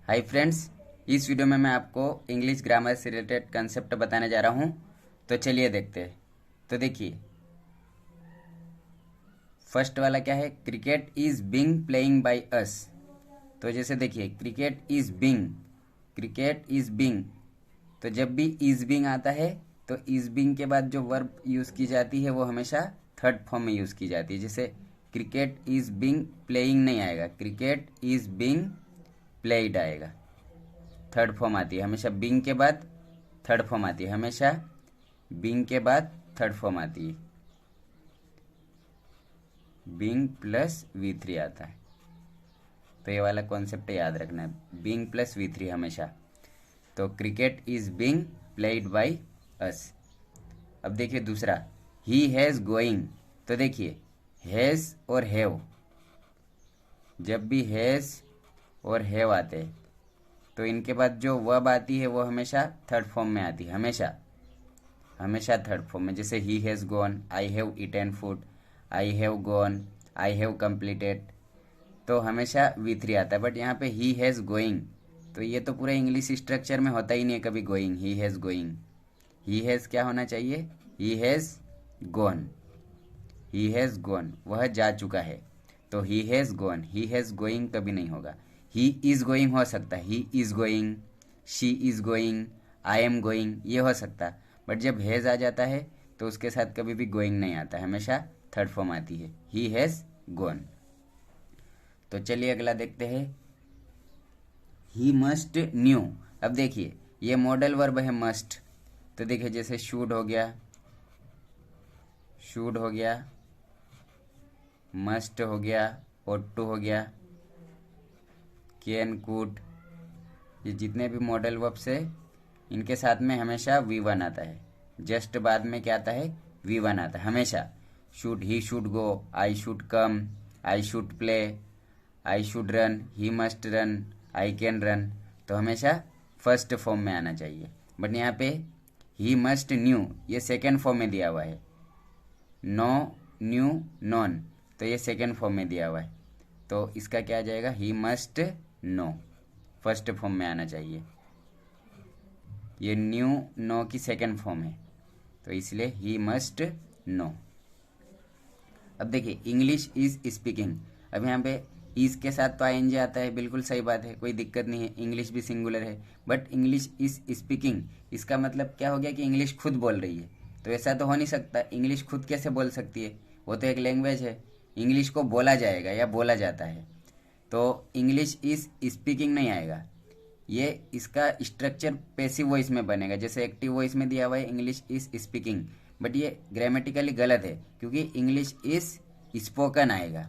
Hi friends, इस video में मैं आपको इंग्लिश ग्रामर से रिलेटेड कंसेप्ट बताने जा रहा हूँ। तो चलिए देखते हैं। तो देखिए, फर्स्ट वाला क्या है? Cricket is being playing by us. तो जैसे देखिए, क्रिकेट इज बिंग। तो जब भी इज बिंग आता है तो इज बिंग के बाद जो वर्ब यूज़ की जाती है वो हमेशा थर्ड फॉर्म में यूज़ की जाती है। जैसे क्रिकेट इज बिंग प्लेइंग नहीं आएगा, क्रिकेट इज बिंग प्लेइड आएगा। थर्ड फॉर्म आती है हमेशा, बिंग के बाद थर्ड फॉर्म आती है हमेशा, बिंग के बाद थर्ड फॉर्म आती है। बिंग प्लस V3 आता है। तो ये वाला कॉन्सेप्ट याद रखना है, बिंग प्लस V3 हमेशा। तो cricket is being played by us. अब देखिए दूसरा, ही हैज़ गोइंग। तो देखिए, हैज़ और हैव, जब भी हैज़ और हैव आते हैं तो इनके बाद जो वर्ब आती है वो हमेशा थर्ड फॉर्म में आती है, हमेशा थर्ड फॉर्म में। जैसे ही has gone, I have eaten food, I have gone, I have completed. तो हमेशा V3 आता है। बट यहाँ पे ही हैज़ गोइंग, तो ये तो पूरे इंग्लिश स्ट्रक्चर में होता ही नहीं है कभी going, he has going. He has क्या होना चाहिए? ही has gone, he has gone, वह जा चुका है। तो ही has gone, he has going कभी नहीं होगा। ही इज़ गोइंग हो सकता है, he is going, she is going, I am going, ये हो सकता है। बट जब हैज़ आ जाता है तो उसके साथ कभी भी गोइंग नहीं आता, हमेशा थर्ड फॉर्म आती है, ही हैज़ गॉन। तो चलिए अगला देखते हैं, ही मस्ट न्यू। अब देखिए, ये मॉडल वर्ब है मस्ट। तो देखिए जैसे शुड हो गया, मस्ट हो गया, ought to हो गया, कैन कुड, ये जितने भी मॉडल वर्ब्स है इनके साथ में हमेशा V1 आता है। जस्ट बाद में क्या आता है? V1 आता है हमेशा। Should, he should go, I should come, I should play, I should run, he must run, I can run. तो हमेशा फर्स्ट फॉर्म में आना चाहिए। बट यहाँ पे ही मस्ट न्यू, ये सेकेंड फॉर्म में दिया हुआ है। नो, न्यू, नॉन, तो ये सेकेंड फॉर्म में दिया हुआ है। तो इसका क्या आ जाएगा? He must know, first form में आना चाहिए। ये न्यू नो की सेकेंड फॉर्म है, तो इसलिए ही मस्ट नो। अब देखिए, इंग्लिश इज स्पीकिंग। अब यहाँ पे इज के साथ तो ING आता है, बिल्कुल सही बात है, कोई दिक्कत नहीं है, इंग्लिश भी सिंगुलर है। बट इंग्लिश इज स्पीकिंग, इसका मतलब क्या हो गया कि इंग्लिश खुद बोल रही है। तो ऐसा तो हो नहीं सकता, इंग्लिश खुद कैसे बोल सकती है? वो तो एक लैंग्वेज है, इंग्लिश को बोला जाएगा या बोला जाता है। तो इंग्लिश इज स्पीकिंग नहीं आएगा, ये इसका स्ट्रक्चर पैसिव वॉइस में बनेगा। जैसे एक्टिव वॉइस में दिया हुआ है इंग्लिश इज स्पीकिंग, बट ये ग्रामेटिकली गलत है क्योंकि इंग्लिश इज स्पोकन आएगा,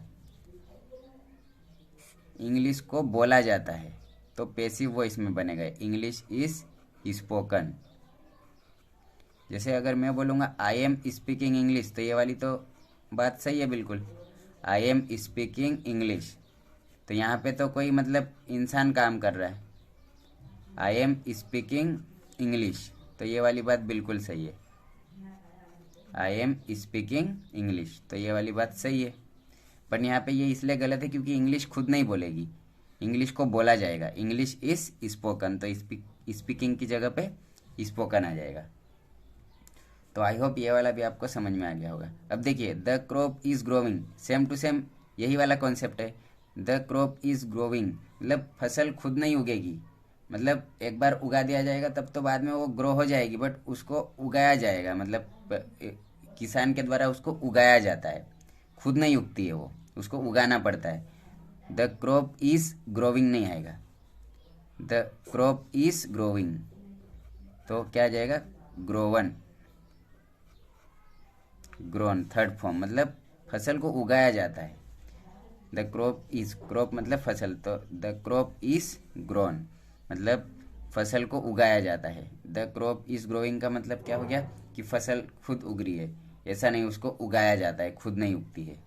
इंग्लिश को बोला जाता है। तो पैसिव वॉइस में बनेगा इंग्लिश इज स्पोकन। जैसे अगर मैं बोलूँगा आई एम स्पीकिंग इंग्लिश, तो ये वाली तो बात सही है बिल्कुल, आई एम स्पीकिंग इंग्लिश। तो यहाँ पे तो कोई मतलब इंसान काम कर रहा है, आई एम स्पीकिंग इंग्लिश, तो ये वाली बात बिल्कुल सही है, आई एम स्पीकिंग इंग्लिश, तो ये वाली बात सही है। पर यहाँ पे ये इसलिए गलत है क्योंकि इंग्लिश खुद नहीं बोलेगी, इंग्लिश को बोला जाएगा। इंग्लिश इज स्पोकन, तो स्पीकिंग की जगह पे स्पोकन आ जाएगा। तो आई होप ये वाला भी आपको समझ में आ गया होगा। अब देखिए, the crop is growing, same to same यही वाला कॉन्सेप्ट है। द क्रॉप इज ग्रोविंग मतलब फसल खुद नहीं उगेगी, मतलब एक बार उगा दिया जाएगा तब तो बाद में वो ग्रो हो जाएगी, बट उसको उगाया जाएगा, मतलब किसान के द्वारा उसको उगाया जाता है, खुद नहीं उगती है वो, उसको उगाना पड़ता है। द क्रॉप इज ग्रोविंग नहीं आएगा, द क्रॉप इज ग्रोविंग, तो क्या आ जाएगा? ग्रोवन, ग्रोन, थर्ड फॉर्म, मतलब फसल को उगाया जाता है। द क्रॉप इज, क्रॉप मतलब फसल, तो द क्रॉप इज ग्रोन मतलब फसल को उगाया जाता है। द क्रॉप इज ग्रोइंग का मतलब क्या हो गया कि फसल खुद उग रही है, ऐसा नहीं, उसको उगाया जाता है, खुद नहीं उगती है।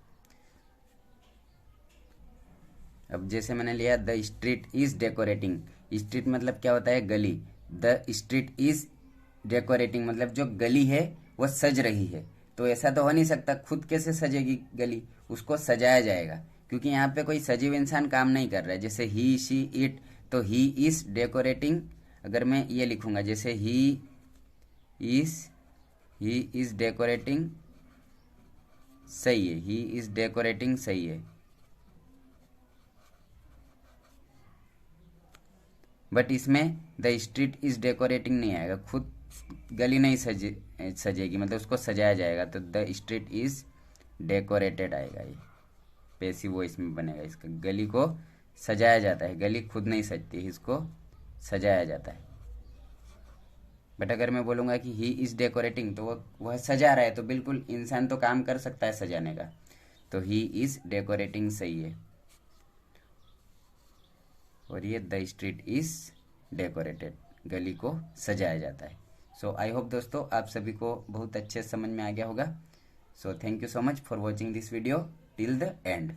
अब जैसे मैंने लिया, the street is decorating, street मतलब क्या होता है? गली। द स्ट्रीट इज डेकोरेटिंग मतलब जो गली है वो सज रही है। तो ऐसा तो हो नहीं सकता, खुद कैसे सजेगी गली? उसको सजाया जाएगा, क्योंकि यहाँ पे कोई सजीव इंसान काम नहीं कर रहा है। जैसे ही, शी, इट, तो ही इज डेकोरेटिंग, अगर मैं ये लिखूंगा जैसे ही इज डेकोरेटिंग, सही है, ही इज डेकोरेटिंग सही है, बट इसमें द स्ट्रीट इज डेकोरेटिंग नहीं आएगा, खुद गली नहीं सजेगी, मतलब उसको सजाया जाएगा, तो द स्ट्रीट इज डेकोरेटेड आएगा, ये पैसिव वॉइस में बनेगा इसका। गली को सजाया जाता है, गली खुद नहीं सजती, इसको सजाया जाता है। बट अगर मैं बोलूँगा कि ही इज़ डेकोरेटिंग, तो वह सजा रहा है, तो बिल्कुल इंसान तो काम कर सकता है सजाने का, तो ही इज़ डेकोरेटिंग सही है। और ये द स्ट्रीट इज़ डेकोरेटेड, गली को सजाया जाता है। सो आई होप दोस्तों आप सभी को बहुत अच्छे समझ में आ गया होगा। So thank you so much for watching this video till the end.